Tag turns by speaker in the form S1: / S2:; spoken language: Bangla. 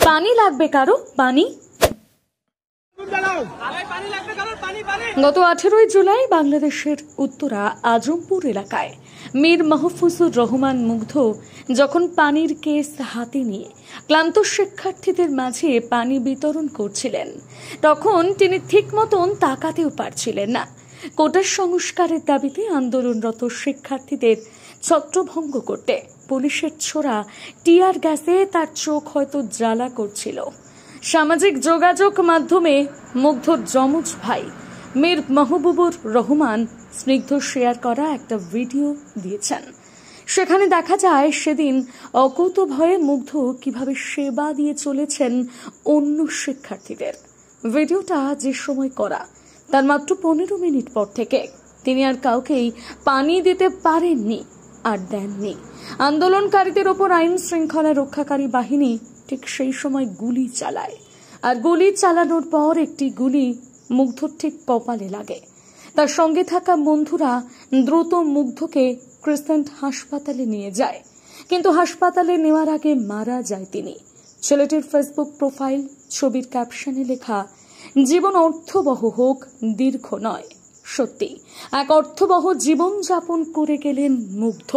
S1: পানি লাগবে কারো? পানি। গত 18 জুলাই বাংলাদেশের উত্তরা আজমপুর এলাকায় মীর মাহফুজুর রহমান মুগ্ধ যখন পানির কেস হাতে নিয়ে ক্লান্ত শিক্ষার্থীদের মাঝে পানি বিতরণ করছিলেন, তখন তিনি ঠিক মতন তাকাতেও পারছিলেন না। কোটা সংস্কারের দাবিতে আন্দোলনরত শিক্ষার্থীদের ছত্রভঙ্গ করতে পুলিশের ছোড়া টিয়ার গ্যাসে তার চোখ হয়তো জ্বালা করছিল। সামাজিক যোগাযোগ মাধ্যমে মুগ্ধর যমজ ভাই মীর মাহবুবুর রহমান স্নিগ্ধ শেয়ার করা একটা ভিডিও দিয়েছেন। সেখানে দেখা যায় সেদিন অকুত ভয়ে মুগ্ধ কিভাবে সেবা দিয়ে চলেছেন অন্য শিক্ষার্থীদের। ভিডিওটা যে সময় করা তার মাত্র 15 মিনিট পর থেকে তিনি আর কাউকেই পানি দিতে পারেননি আর দেননি। আন্দোলনকারীদের ওপর আইন শৃঙ্খলা রক্ষাকারী বাহিনী ঠিক সেই সময় গুলি চালায়, আর গুলি চালানোর পর একটি গুলি মুগ্ধর ঠিক কপালে লাগে। তার সঙ্গে থাকা বন্ধুরা দ্রুত মুগ্ধকে ক্রিসেন্ট হাসপাতালে নিয়ে যায়, কিন্তু হাসপাতালে নেওয়ার আগে মারা যায় তিনি। ছেলেটির ফেসবুক প্রোফাইল ছবির ক্যাপশনে লেখা, জীবন অর্থবহ হোক, দীর্ঘ নয়। সত্যি এক অর্থবহ জীবন যাপন করে গেলেন মুগ্ধ।